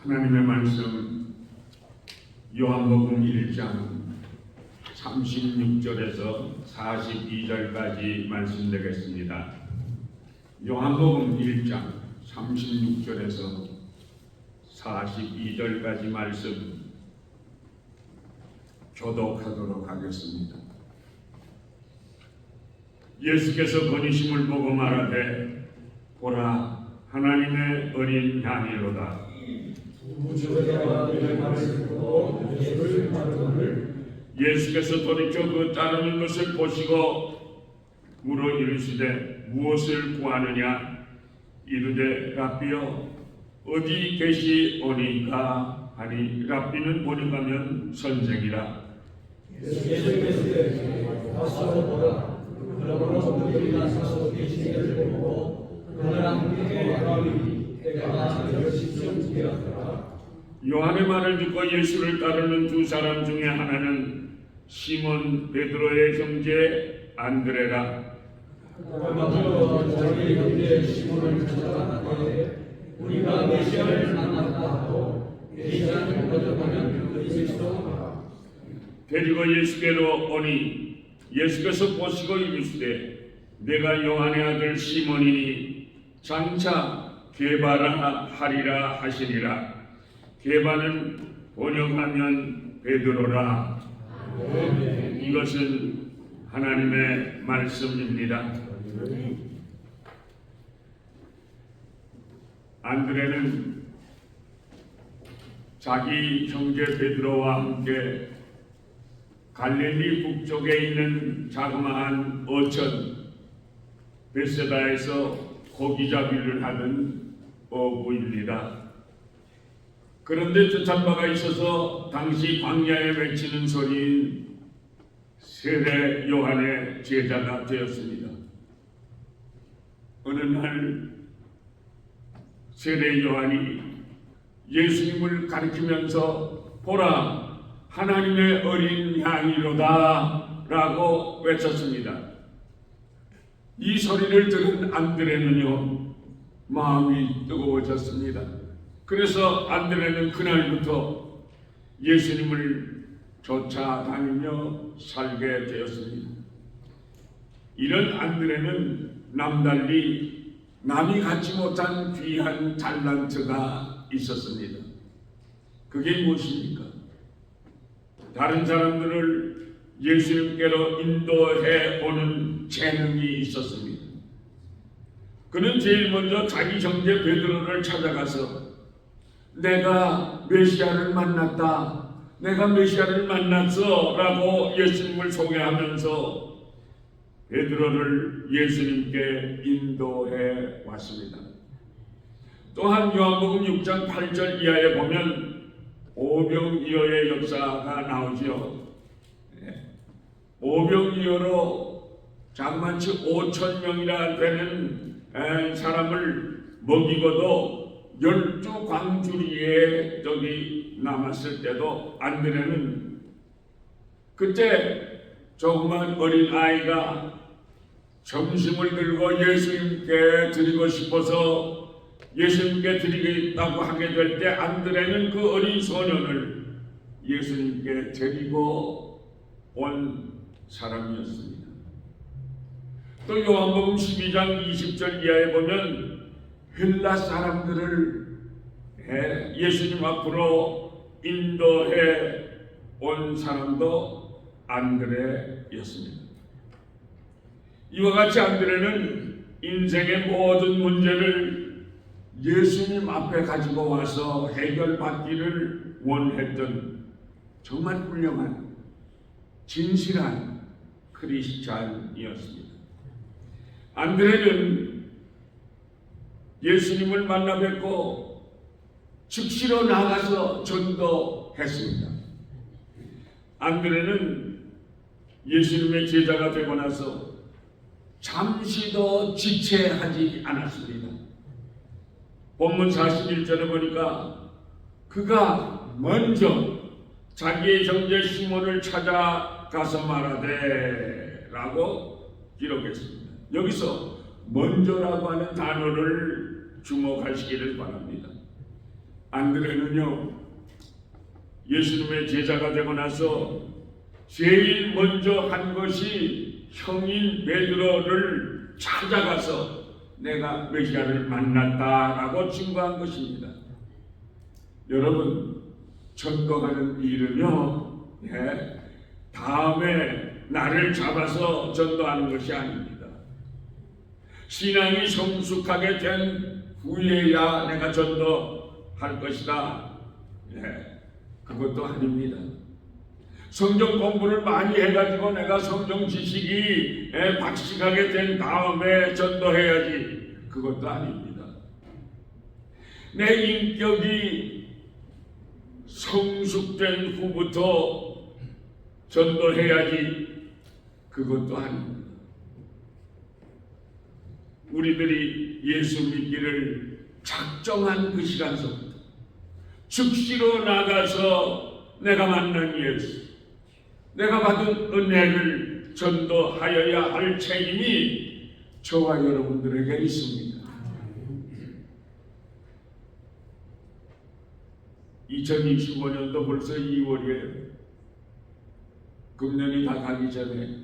하나님의 말씀 요한복음 1장 36절에서 42절까지 말씀드리겠습니다. 요한복음 1장 36절에서 42절까지 말씀 교독하도록 하겠습니다. 예수께서 거니심을 보고 말하되 보라 하나님의 어린 양이로다. 예수께서 돌이켜 그 따르는 것을 보시고 물어 이르시되 무엇을 구하느냐? 이르되 랍비여 어디 계시오니까 하니 랍비는 번역하면 선생이라. 예수께서 가서 보라 그러므로 그들이 나서서 계시기를 보고 그들랑 함께 가라니 때가 열시쯤 되었더라. 요한의 말을 듣고 예수를 따르는 두 사람 중에 하나는 시몬 베드로의 형제 안드레라. 그러므로 자기 형제 시몬을 찾아가되 우리가 메시아를 만났다 하고 메시아를 거듭하면 그리스도라. 데리고 예수께로 오니 예수께서 보시고 이르시되 내가 요한의 아들 시몬이니 장차 게바라 하리라 하시니라. 게바는 번역하면 베드로라. 이것은 하나님의 말씀입니다. 안드레는 자기 형제 베드로와 함께 갈릴리 북쪽에 있는 자그마한 어촌 베세다에서 고기잡이를 하는 어부입니다. 그런데 뜻한 바가 있어서 당시 광야에 외치는 소리인 세례 요한의 제자가 되었습니다. 어느 날 세례 요한이 예수님을 가리키면서 보라 하나님의 어린 양이로다 라고 외쳤습니다. 이 소리를 들은 안드레는요 마음이 뜨거워졌습니다. 그래서 안드레는 그날부터 예수님을 쫓아다니며 살게 되었습니다. 이런 안드레는 남달리 남이 갖지 못한 귀한 달란트가 있었습니다. 그게 무엇입니까? 다른 사람들을 예수님께로 인도해 오는 재능이 있었습니다. 그는 제일 먼저 자기 형제 베드로를 찾아가서 내가 메시아를 만났다, 내가 메시아를 만났어 라고 예수님을 소개하면서 베드로를 예수님께 인도해 왔습니다. 또한 요한복음 6장 8절 이하에 보면 오병이어의 역사가 나오죠. 오병이어로 자그마치 5,000명이나 되는 사람을 먹이고도 12광주리에 저기 남았을 때도 안드레는 그때 조그만 어린 아이가 점심을 들고 예수님께 드리고 싶어서 예수님께 드리겠다고 하게 될 때 안드레는 그 어린 소년을 예수님께 데리고 온 사람이었습니다. 또 요한복음 12장 20절 이하에 보면 헬라 사람들을 예수님 앞으로 인도해 온 사람도 안드레였습니다. 이와 같이 안드레는 인생의 모든 문제를 예수님 앞에 가지고 와서 해결받기를 원했던 정말 훌륭한 진실한 크리스찬이었습니다. 안드레는 예수님을 만나 뵙고 즉시로 나가서 전도했습니다. 안드레는 예수님의 제자가 되고 나서 잠시도 지체하지 않았습니다. 본문 41절에 보니까 그가 먼저 자기의 형제 시몬을 찾아가서 말하되 라고 기록했습니다. 여기서 먼저라고 하는 단어를 주목하시기를 바랍니다. 안드레는요, 예수님의 제자가 되고 나서 제일 먼저 한 것이 형인 베드로를 찾아가서 내가 메시아를 만났다라고 증거한 것입니다. 여러분, 전도하는 일은요, 다음에 나를 잡아서 전도하는 것이 아닙니다. 신앙이 성숙하게 된 후에야 내가 전도할 것이다. 그것도 아닙니다. 성경 공부를 많이 해가지고 내가 성경 지식이 박식하게 된 다음에 전도해야지. 그것도 아닙니다. 내 인격이 성숙된 후부터 전도해야지. 그것도 아닙니다. 우리들이 예수 믿기를 작정한 그 시간서부터 즉시로 나가서 내가 만난 예수, 내가 받은 은혜를 전도하여야 할 책임이 저와 여러분들에게 있습니다. 2025년도 벌써 2월이에요. 금년이 다 가기 전에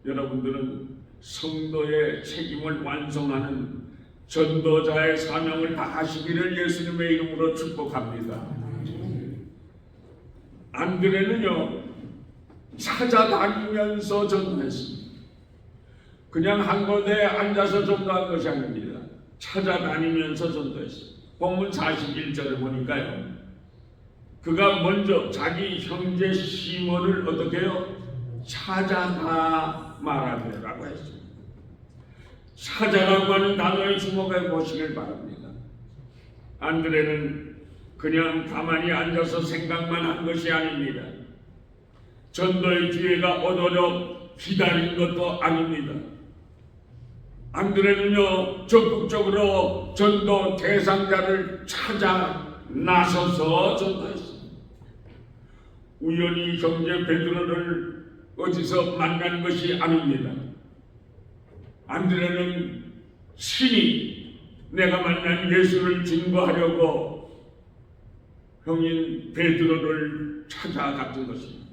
여러분들은 성도의 책임을 완성하는 전도자의 사명을 다하시기를 예수님의 이름으로 축복합니다. 안드레는요, 찾아다니면서 전도했습니다. 그냥 한 곳에 앉아서 전도한 것이 아닙니다. 찾아다니면서 전도했습니다. 본문 41절에 보니까요, 그가 먼저 자기 형제 시몬을 어떻게 해요? 찾아가 말하되라고 했습니다. 찾아라고 하는 단어에 주목해 보시길 바랍니다. 안드레는 그냥 가만히 앉아서 생각만 한 것이 아닙니다. 전도의 기회가 오도록 기다린 것도 아닙니다. 안드레는요, 적극적으로 전도 대상자를 찾아 나서서 전도했습니다. 우연히 형제 베드로를 어디서 만난 것이 아닙니다. 안드레는 신이 내가 만난 예수를 증거하려고 형인 베드로를 찾아갔던 것입니다.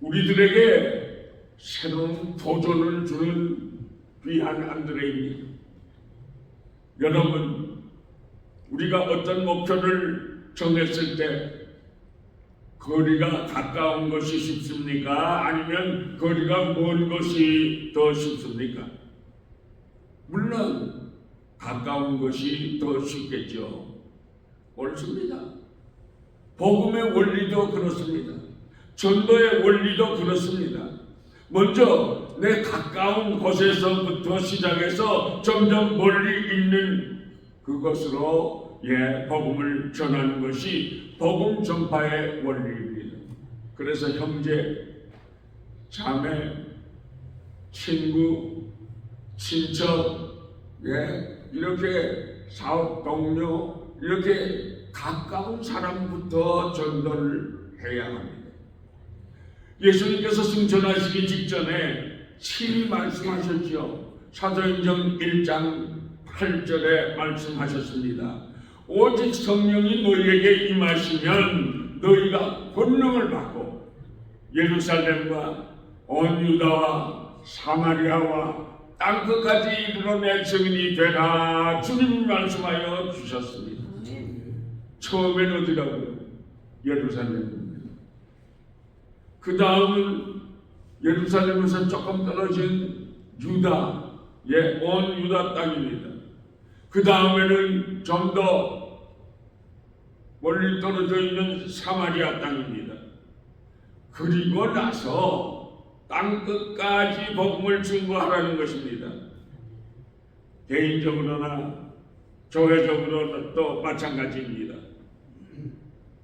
우리들에게 새로운 도전을 주는 귀한 안드레입니다. 여러분, 우리가 어떤 목표를 정했을 때 거리가 가까운 것이 쉽습니까? 아니면 거리가 먼 것이 더 쉽습니까? 물론 가까운 것이 더 쉽겠죠. 옳습니다. 복음의 원리도 그렇습니다. 전도의 원리도 그렇습니다. 먼저 내 가까운 곳에서부터 시작해서 점점 멀리 있는 그것으로 복음을 전하는 것이 복음 전파의 원리입니다. 그래서 형제, 자매, 친구, 친척, 이렇게 사업 동료, 이렇게 가까운 사람부터 전도를 해야 합니다. 예수님께서 승천하시기 직전에 친히 말씀하셨죠. 사도행전 1장 8절에 말씀하셨습니다. 오직 성령이 너희에게 임하시면 너희가 권능을 받고 예루살렘과 온 유다와 사마리아와 땅끝까지 이르러 내 증인이 되라. 주님이 말씀하여 주셨습니다. 처음엔 어디라고요? 예루살렘입니다. 그 다음은 예루살렘에서 조금 떨어진 유다, 온 유다 땅입니다. 그 다음에는 좀 더 멀리 떨어져 있는 사마리아 땅입니다. 그리고 나서 땅끝까지 복음을 증거하라는 것입니다. 개인적으로나 교회적으로도 마찬가지입니다.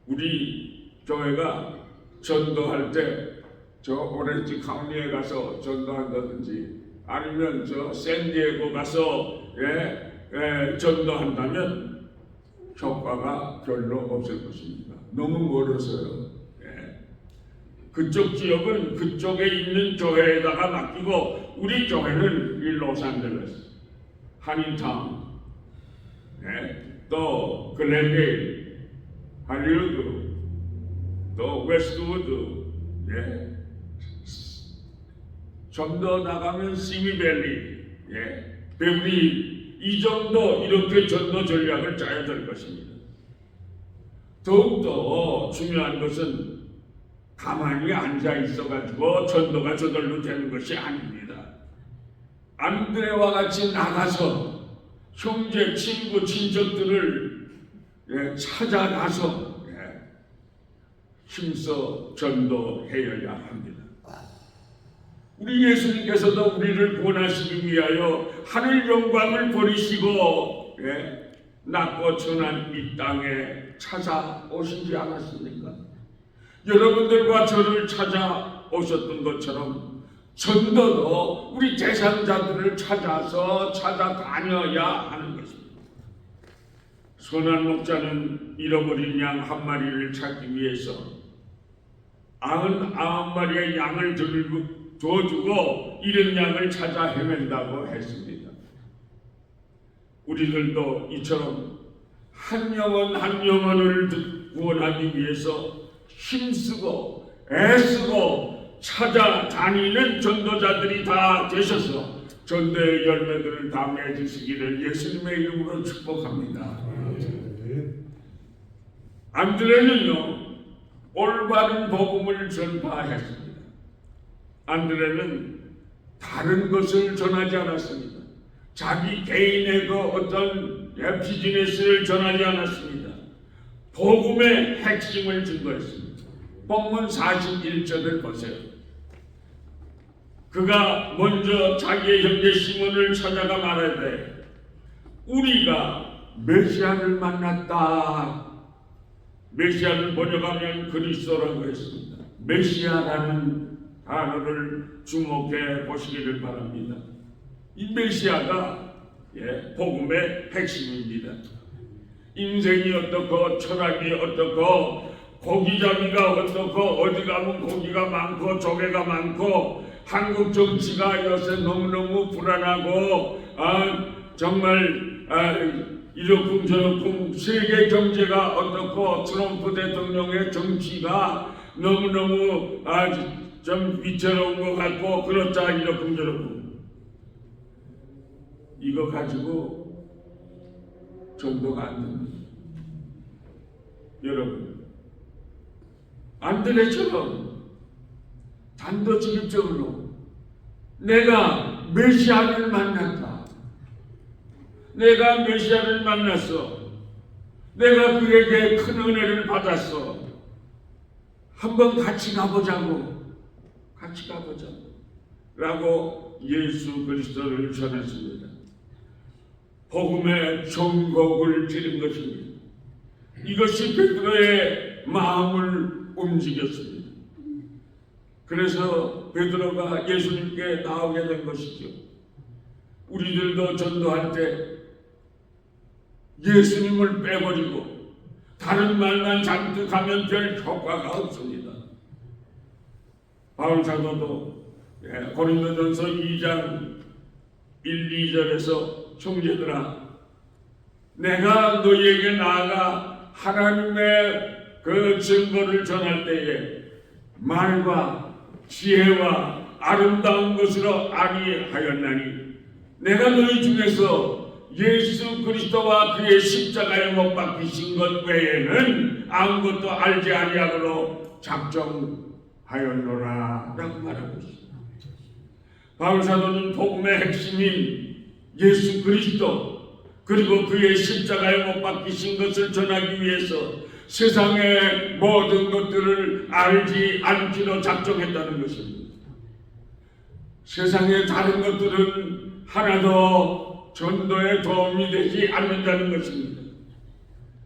우리 교회가 전도할 때 저 오렌지 카운티에 가서 전도한다든지 아니면 저 샌디에고 가서 전도한다면 효과가 별로 없을 것입니다. 너무 멀어서요. 그쪽 지역은 그쪽에 있는 교회에다가 맡기고 우리 교회는 이 로스앤젤레스, 한인타운, 또 글렌데일, 할리우드, 또 웨스트우드, 예. 좀 더 나가면 시미밸리, 예. 베브리, 이 정도 이렇게 전도 전략을 짜야 될 것입니다. 더욱더 중요한 것은 가만히 앉아 있어가지고 전도가 저절로 되는 것이 아닙니다. 안드레와 같이 나가서 형제, 친구, 친척들을 찾아가서 힘써 전도해야 합니다. 우리 예수님께서도 우리를 구원하시기 위하여 하늘 영광을 버리시고 낮고 천한 이 땅에 찾아오시지 않았습니까? 여러분들과 저를 찾아오셨던 것처럼 전도도 우리 대상자들을 찾아서 찾아다녀야 하는 것입니다. 손한 목자는 잃어버린 양 한 마리를 찾기 위해서 99마리의 양을 줘주고 잃은 양을 찾아 헤맨다고 했습니다. 우리들도 이처럼 한 영혼 한 영혼을 구원하기 위해서 힘쓰고 애쓰고 찾아다니는 전도자들이 다 되셔서 전도의 열매들을 다 맺으시기를 예수님의 이름으로 축복합니다. 안드레는요 올바른 복음을 전파했습니다. 안드레는 다른 것을 전하지 않았습니다. 자기 개인의 그 어떤 비즈니스를 전하지 않았습니다. 복음의 핵심을 증거했습니다. 본문 41절을 보세요. 그가 먼저 자기의 형제 시몬을 찾아가 말하되 우리가 메시아를 만났다. 메시아를 번역하면 그리스도라고 했습니다. 메시아라는 단어를 주목해 보시기를 바랍니다. 이 메시아가 복음의 핵심입니다. 인생이 어떻고 철학이 어떻고 고기잡이가 어떻고 어디 가면 고기가 많고 조개가 많고 한국 정치가 요새 너무너무 불안하고 정말 이러쿵 저러쿵 세계 경제가 어떻고 트럼프 대통령의 정치가 너무너무 좀 위태로운 것 같고 그렇다 이러쿵 저러쿵 이거 가지고 전도가 안 됩니다. 여러분 안드레처럼 단도직입적으로 내가 메시아를 만났다. 내가 메시아를 만났어. 내가 그에게 큰 은혜를 받았어. 한번 같이 가보자고. 같이 가보자고. 라고 예수 그리스도를 전했습니다. 복음의 전곡을 드린 것입니다. 이것이 베드로의 마음을 움직였습니다. 그래서 베드로가 예수님께 나오게 된 것이죠. 우리들도 전도할 때 예수님을 빼버리고 다른 말만 잔뜩 하면 별 효과가 없습니다. 바울 사도도 고린도전서 2장 1, 2절에서 형제들아 내가 너희에게 나아가 하나님의 그 증거를 전할 때에 말과 지혜와 아름다운 것으로 아니하였나니 내가 너희 중에서 예수 그리스도와 그의 십자가에 못 박히신 것 외에는 아무것도 알지 아니하므로 작정하였노라 라고 말하고 있습니다. 바울 사도는 복음의 핵심인 예수 그리스도 그리고 그의 십자가에 못 박히신 것을 전하기 위해서 세상의 모든 것들을 알지 않기로 작정했다는 것입니다. 세상의 다른 것들은 하나도 전도에 도움이 되지 않는다는 것입니다.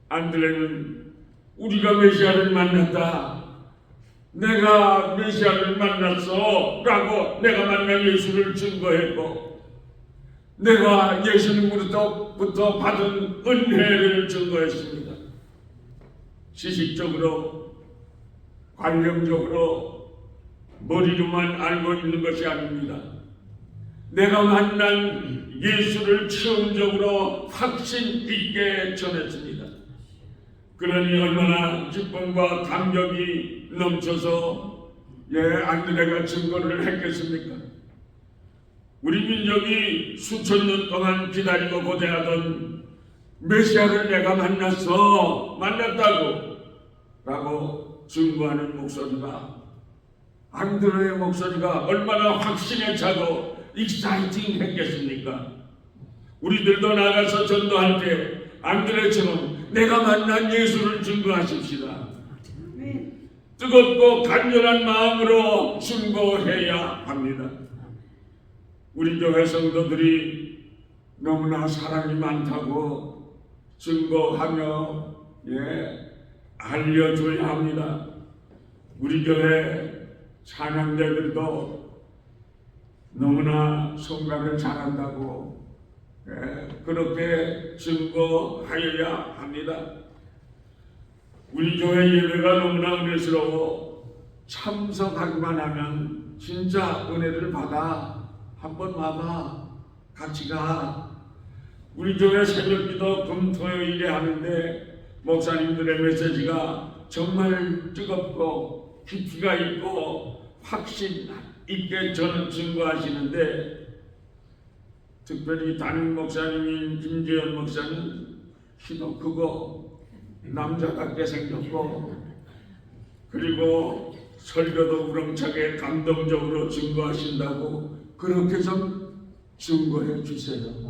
안드레는 우리가 메시아를 만났다. 내가 메시아를 만났어 라고 내가 만난 예수를 증거했고 내가 예수님으로부터 받은 은혜를 증거했습니다. 지식적으로 관념적으로 머리로만 알고 있는 것이 아닙니다. 내가 만난 예수를 체험적으로 확신 있게 전했습니다. 그러니 얼마나 기쁨과 감격이 넘쳐서 안드레가 증거를 했겠습니까? 우리 민족이 수천 년 동안 기다리고 고대하던 메시아를 내가 만났다고 라고 증거하는 목소리가, 안드레의 목소리가 얼마나 확신에 차고 익사이팅 했겠습니까? 우리들도 나가서 전도할 때 안드레처럼 내가 만난 예수를 증거하십시다. 뜨겁고 간절한 마음으로 증거해야 합니다. 우리 교회 성도들이 너무나 사랑이 많다고 증거하며 알려줘야 합니다. 우리 교회 찬양자들도 너무나 성가를 잘한다고 그렇게 증거하여야 합니다. 우리 교회 예배가 너무나 은혜스러워 참석하기만 하면 진짜 은혜를 받아. 한번 와봐. 같이 가. 우리 교회 새벽기도 금토요일에 하는데 목사님들의 메시지가 정말 뜨겁고 깊이가 있고 확신 있게 저는 증거하시는데, 특별히 담임 목사님인 김재현 목사는 키도 크고 남자답게 생겼고, 그리고 설교도 우렁차게 감동적으로 증거하신다고 그렇게 좀 증거해 주세요.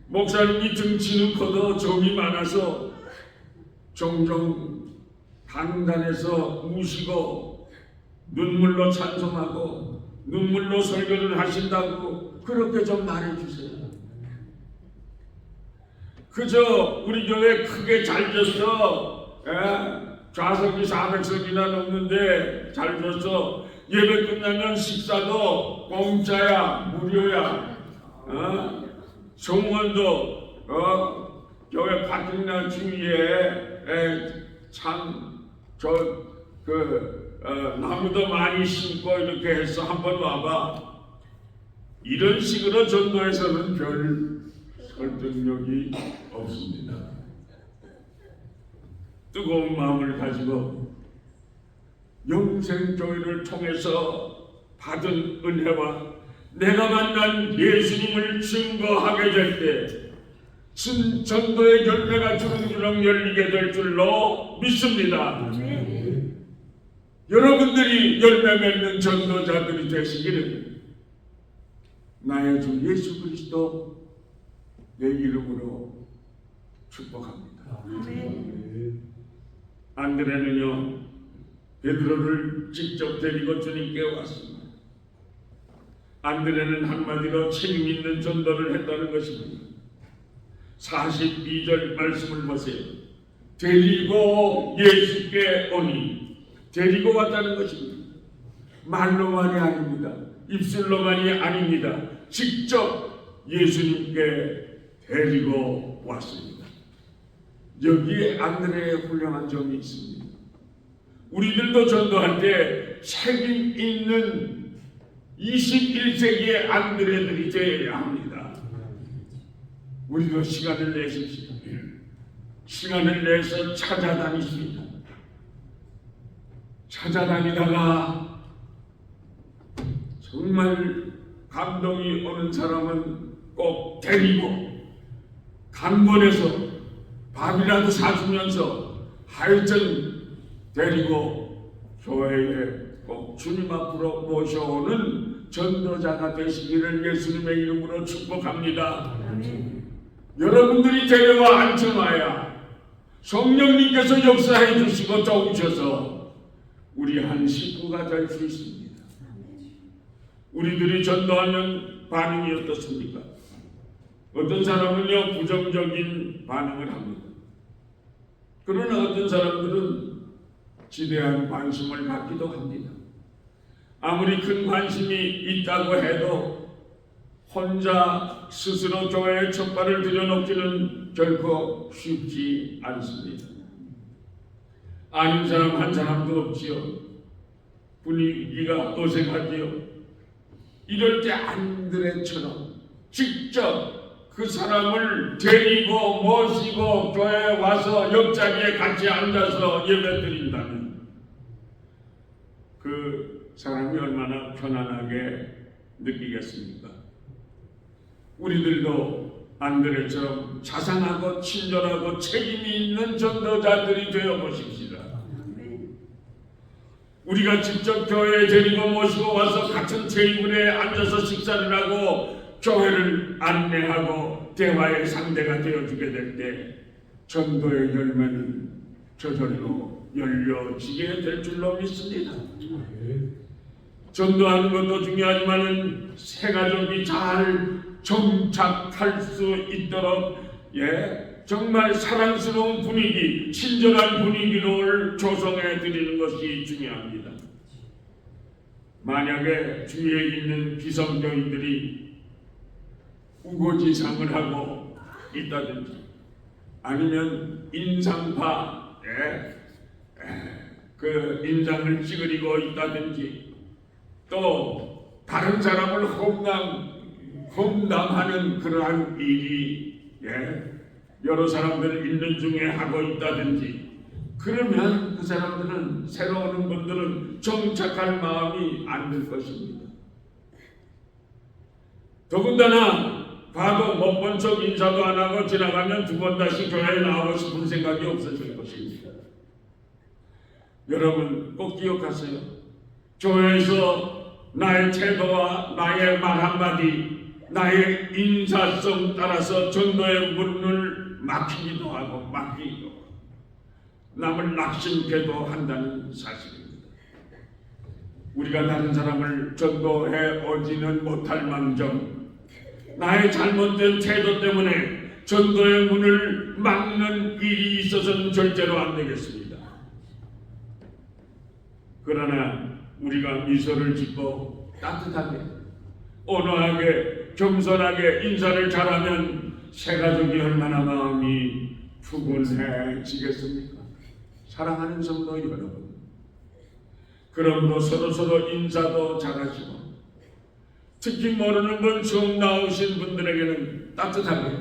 목사님이 등치는 커도 정이 많아서 종종 강단에서 우시고 눈물로 찬송하고 눈물로 설교를 하신다고 그렇게 좀 말해주세요. 그저 우리 교회 크게 잘 졌어. 좌석이 400석이나 넘는데 잘 졌어. 예배 끝나면 식사도 공짜야, 무료야. 정원도 교회 파킹lot 주위에 나무도 많이 심고 이렇게 해서 한번 와봐. 이런 식으로 전도해서는 별 설득력이 없습니다. 뜨거운 마음을 가지고 영생교회를 통해서 받은 은혜와 내가 만난 예수님을 증거하게 될 때 전도의 열매가 주렁주렁 열리게 될 줄로 믿습니다. 여러분들이 열매 맺는 전도자들이 되시기를 나의 주 예수 그리스도 내 이름으로 축복합니다. 안드레는요, 베드로를 직접 데리고 주님께 왔습니다. 안드레는 한마디로 책임 있는 전도를 했다는 것입니다. 42절 말씀을 보세요. 데리고 예수께 오니, 데리고 왔다는 것입니다. 말로만이 아닙니다. 입술로만이 아닙니다. 직접 예수님께 데리고 왔습니다. 여기에 안드레의 훌륭한 점이 있습니다. 우리들도 전도할 때 책임 있는 21세기의 안드레들이 되어야 합니다. 우리도 시간을 내십시오. 시간을 내서 찾아다니십니다. 찾아다니다가 정말 감동이 오는 사람은 꼭 데리고 강권해서 밥이라도 사주면서 하여튼 데리고 교회에 꼭 주님 앞으로 모셔오는 전도자가 되시기를 예수님의 이름으로 축복합니다. 여러분들이 데려와 앉혀놔야 성령님께서 역사해 주시고 도우셔서 우리 한 식구가 될 수 있습니다. 우리들이 전도하면 반응이 어떻습니까? 어떤 사람은요 부정적인 반응을 합니다. 그러나 어떤 사람들은 지대한 관심을 갖기도 합니다. 아무리 큰 관심이 있다고 해도 혼자 스스로 교회에 첫발을 들여놓기는 결코 쉽지 않습니다. 아는 사람 한 사람도 없지요. 분위기가 어색하지요. 이럴 때 안드레처럼 직접 그 사람을 데리고 모시고 교회에 와서 옆자리에 같이 앉아서 예배드린다면 그 사람이 얼마나 편안하게 느끼겠습니까? 우리들도 안드레처럼 자상하고 친절하고 책임이 있는 전도자들이 되어 보십시다. 우리가 직접 교회에 데리고 모시고 와서 같은 테이블에 앉아서 식사를 하고 교회를 안내하고 대화의 상대가 되어주게 될 때 전도의 열매는 저절로 열려지게 될 줄로 믿습니다. 전도하는 것도 중요하지만은 새 가족이 잘 정착할 수 있도록 정말 사랑스러운 분위기, 친절한 분위기를 조성해 드리는 것이 중요합니다. 만약에 주위에 있는 비성교인들이 우고지상을 하고 있다든지 아니면 인상파 그 인상을 찌그리고 있다든지 또 다른 사람을 험담하는 그러한 일이 여러 사람들 있는 중에 하고 있다든지 그러면 그 사람들은 새로 오는 분들은 정착할 마음이 안 들 것입니다. 더군다나 봐도 못 본 척 인사도 안 하고 지나가면 두 번 다시 교회에 나오고 싶은 생각이 없어질 것입니다. 여러분 꼭 기억하세요. 교회에서 나의 태도와 나의 말 한마디, 나의 인사성 따라서 전도의 문을 막히기도 하고 남을 낙심케도 한다는 사실입니다. 우리가 다른 사람을 전도해 오지는 못할 망정 나의 잘못된 태도 때문에 전도의 문을 막는 일이 있어서는 절대로 안 되겠습니다. 그러나 우리가 미소를 짓고 따뜻하게 온화하게 겸손하게 인사를 잘하면 새 가족이 얼마나 마음이 푸근해지겠습니까? 사랑하는 성도 여러분, 그러므로 서로 인사도 잘하시고 특히 모르는 분 처음 나오신 분들에게는 따뜻하게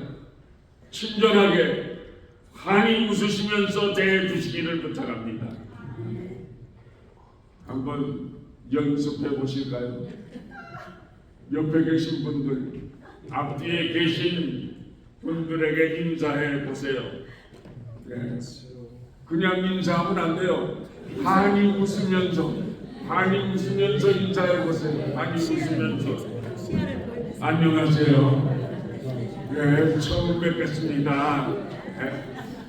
친절하게 환히 웃으시면서 대해 주시기를 부탁합니다. 한번 연습해 보실까요? 옆에 계신 분들, 앞뒤에 계신 분들에게 인사해 보세요. 그냥 인사하면 안 돼요. 환히 웃으면서 인사해 보세요. 환히 웃으면서. 안녕하세요. 처음 뵙겠습니다.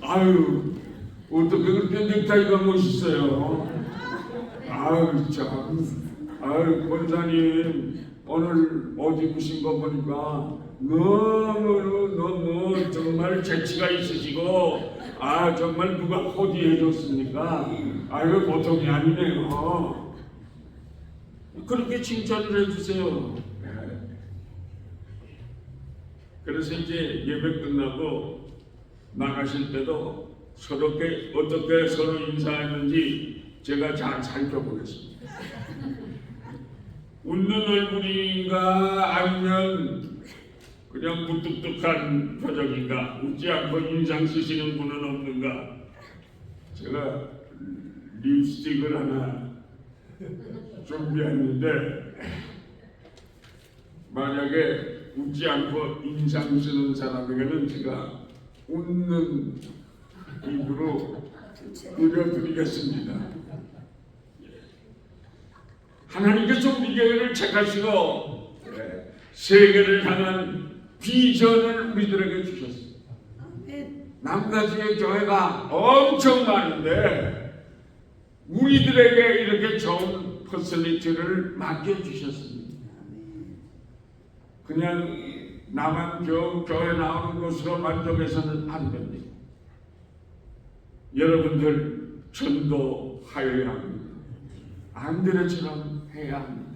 아유, 어떻게 그렇게 넥타이가 멋있어요? 권사님 오늘 옷 입으신 거 보니까 너무 정말 재치가 있으시고 정말 누가 호디해 줬습니까? 보통이 아니네요. 그렇게 칭찬을 해주세요. 그래서 이제 예배 끝나고 나가실 때도 어떻게 서로 인사했는지 제가 잘 살펴보겠습니다. 웃는 얼굴인가 아니면 그냥 무뚝뚝한 표정인가, 웃지 않고 인상 쓰시는 분은 없는가. 제가 립스틱을 하나 준비했는데 만약에 웃지 않고 인상 쓰는 사람에게는 제가 웃는 입으로 그려드리겠습니다. 하나님께서 우리 교회를 책하시고 세계를 향한 비전을 우리들에게 주셨습니다. 남가주의 교회가 엄청 많은데 우리들에게 이렇게 좋은 퍼슬리티를 맡겨주셨습니다. 그냥 나만 교회 나오는 것으로 만족해서는 안 됩니다. 여러분들 전도하여야 합니다. 안드레처럼 해야 합니다.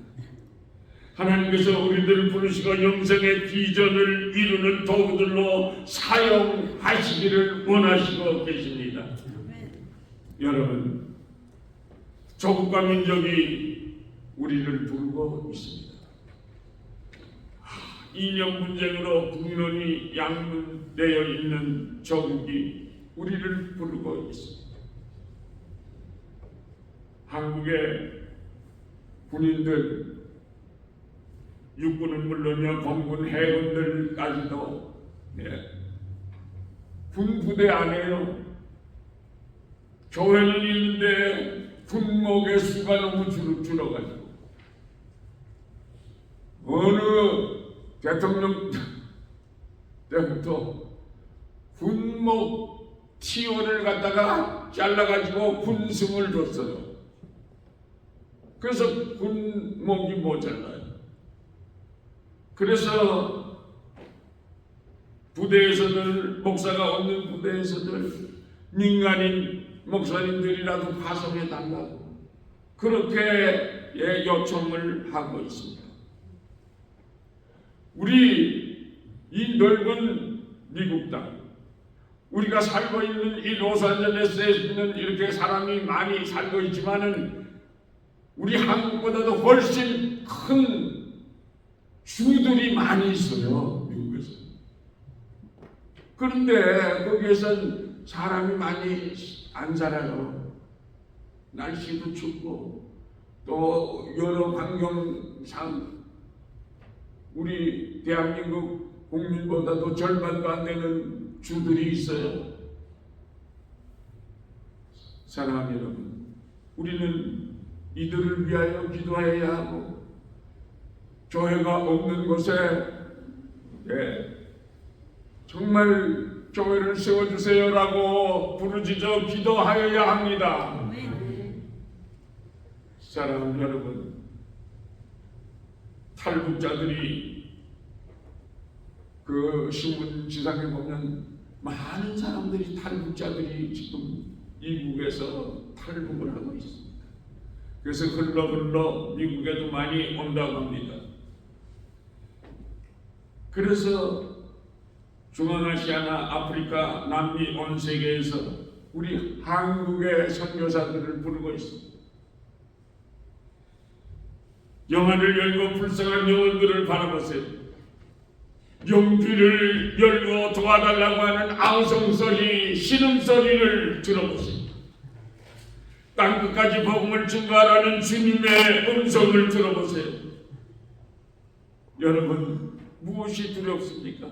하나님께서 우리들을 부르시고 영생의 비전을 이루는 도구들로 사용하시기를 원하시고 계십니다. 여러분, 조국과 민족이 우리를 부르고 있습니다. 이념 분쟁으로 국론이 양분되어 있는 저국이 우리를 부르고 있습니다. 한국의 군인들, 육군은 물론이요 공군 해군들까지도 군 부대 안에요 교회는 있는데 군목의 수가 너무 줄어가지고 어느 대통령 때부터 군목 티원을 갖다가 잘라가지고 군승을 줬어요. 그래서 군목이 모자라요. 그래서 부대에서들, 목사가 없는 부대에서들 민간인 목사님들이라도 파송해 달라고 그렇게 요청을 하고 있습니다. 우리 이 넓은 미국 땅, 우리가 살고 있는 이 로스앤젤레스에는 이렇게 사람이 많이 살고 있지만은 우리 한국보다도 훨씬 큰 주들이 많이 있어요, 미국에서. 그런데 거기에선 사람이 많이 안 살아요. 날씨도 춥고 또 여러 환경상 우리 대한민국 국민보다도 절반도 안 되는 주들이 있어요. 사랑하는 여러분, 우리는 이들을 위하여 기도해야 하고 교회가 없는 곳에 정말 교회를 세워주세요라고 부르짖어 기도하여야 합니다. 사랑하는 여러분, 탈북자들이 그 신문지상에 보면 많은 사람들이 탈북자들이 지금 미국에서 탈북을 하고 있습니다. 그래서 흘러 미국에도 많이 온다고 합니다. 그래서 중앙아시아나 아프리카, 남미 온 세계에서 우리 한국의 선교사들을 부르고 있습니다. 영안을 열고 불쌍한 영혼들을 바라보세요. 용귀를 열고 도와달라고 하는 앙송소리, 신음소리를 들어보세요. 땅끝까지 복음을 증거하라는 주님의 음성을 들어보세요. 여러분, 무엇이 두렵습니까?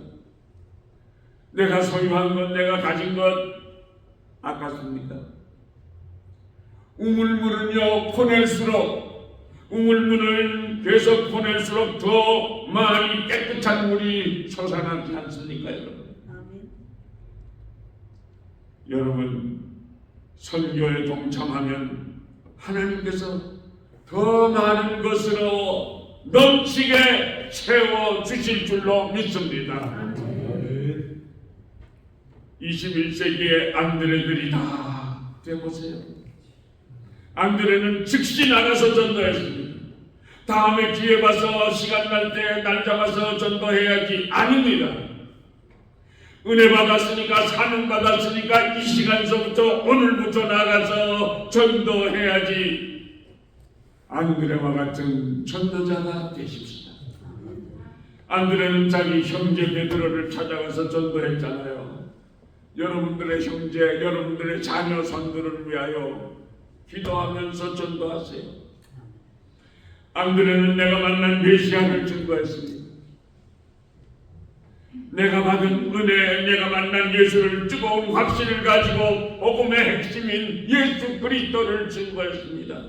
내가 소유한 것, 내가 가진 것 아깝습니까? 우물물은요 우물물을 계속 보낼수록 더 많이 깨끗한 물이 솟아나지 않습니까, 여러분? 아멘. 여러분, 선교에 동참하면 하나님께서 더 많은 것으로 넘치게 채워 주실 줄로 믿습니다. 21세기의 안드레들이 다 되보세요. 안드레는 즉시 나가서 전도했습니다. 다음에 기회 봐서 시간 날 때 날 잡아서 전도해야지 아닙니다. 은혜 받았으니까, 사명 받았으니까 이 시간서부터 오늘부터 나가서 전도해야지. 안드레와 같은 전도자가 되십시다. 안드레는 자기 형제 베드로를 찾아가서 전도했잖아요. 여러분들의 형제, 여러분들의 자녀 손들을 위하여 기도하면서 전도하세요. 안드레는 내가 만난 메시아를 증거했습니다. 내가 받은 은혜, 내가 만난 예수를 뜨거운 확신을 가지고 복음의 핵심인 예수 그리스도를 증거했습니다.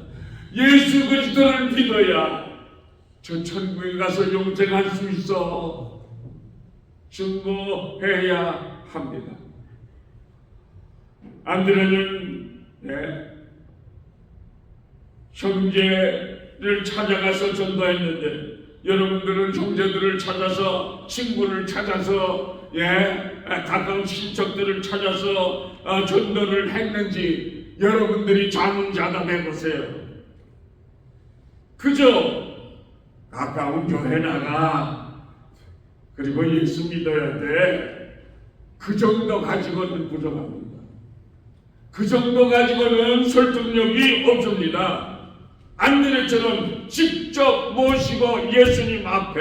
예수 그리스도를 믿어야 저 천국에 가서 영생할 수 있어 증거해야 합니다. 안드레는 형제를 찾아가서 전도했는데, 여러분들은 형제들을 찾아서, 친구를 찾아서, 가까운 친척들을 찾아서 전도를 했는지 여러분들이 자문자답해 보세요. 그저 가까운 교회 나가, 그리고 예수 믿어야 돼, 그 정도 가지고는 부족합니다. 그 정도 가지고는 설득력이 없습니다. 안드레처럼 직접 모시고 예수님 앞에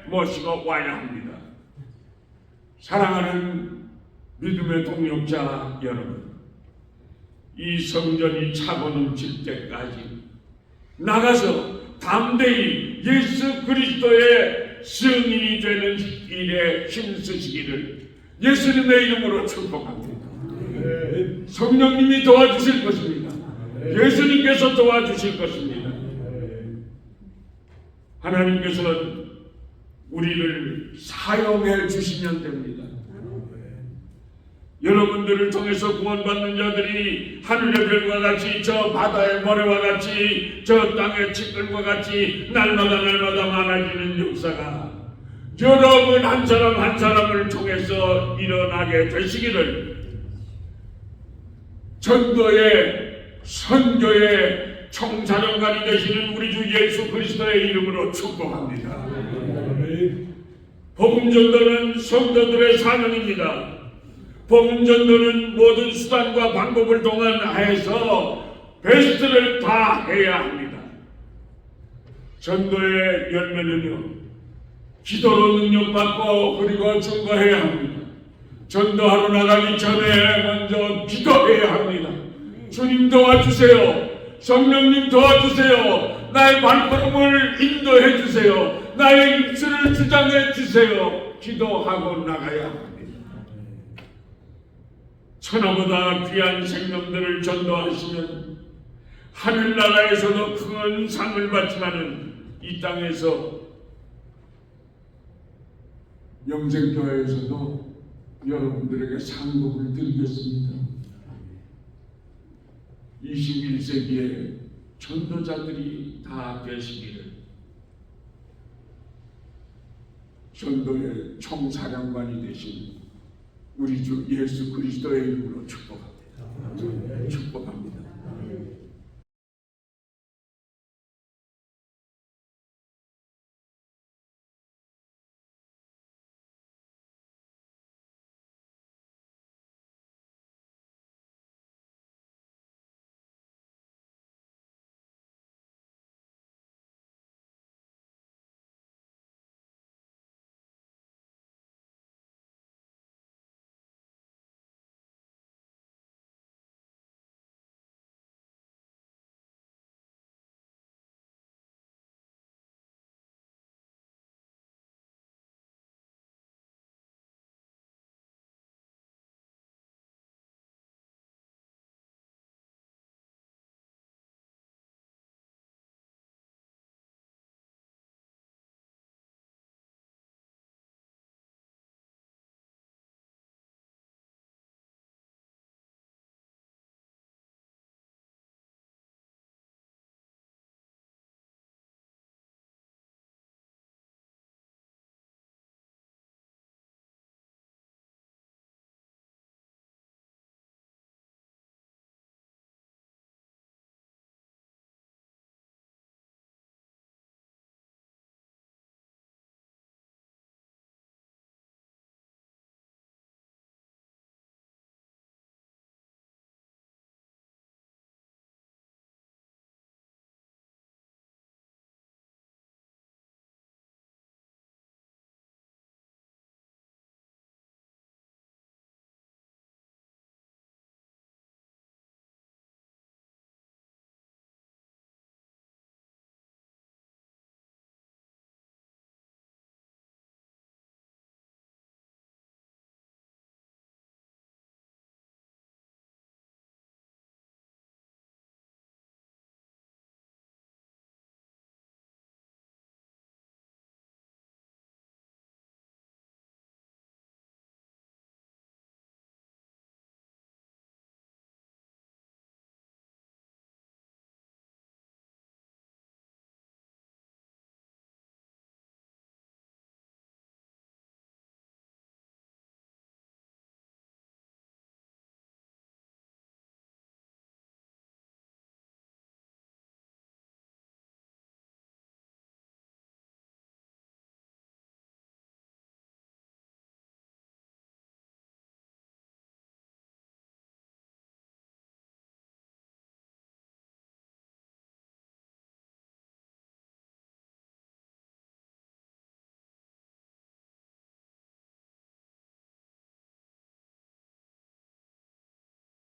모시고 와야 합니다. 사랑하는 믿음의 동역자 여러분, 이 성전이 차고 넘칠 때까지 나가서 담대히 예수 그리스도의 증인이 되는 일에 힘쓰시기를 예수님의 이름으로 축복합니다. 성령님이 도와주실 것입니다. 예수님께서 도와주실 것입니다. 하나님께서는 우리를 사용해 주시면 됩니다. 여러분들을 통해서 구원받는 자들이 하늘의 별과 같이 저 바다의 모래와 같이 저 땅의 티끌과 같이 날마다 많아지는 역사가 여러분 한 사람 한 사람을 통해서 일어나게 되시기를 전도의 선교의 총사령관이 되시는 우리 주 예수 그리스도의 이름으로 축복합니다. 복음전도는 성도들의 사명입니다. 복음전도는 모든 수단과 방법을 동원하여서 베스트를 다 해야 합니다. 전도의 열매는요, 기도로 능력받고 그리고 증거해야 합니다. 전도하러 나가기 전에 먼저 기도해야 합니다. 주님 도와주세요. 성령님 도와주세요. 나의 발걸음을 인도해 주세요. 나의 입술을 주장해 주세요. 기도하고 나가야 합니다. 천하보다 귀한 생명들을 전도하시면 하늘나라에서도 큰 상을 받지만은 이 땅에서 영생교회에서도 여러분들에게 상복을 드리겠습니다. 21세기에 전도자들이 다 되시기를 전도의 총사령관이 되신 우리 주 예수 그리스도의 이름으로 축복합니다. 축복합니다.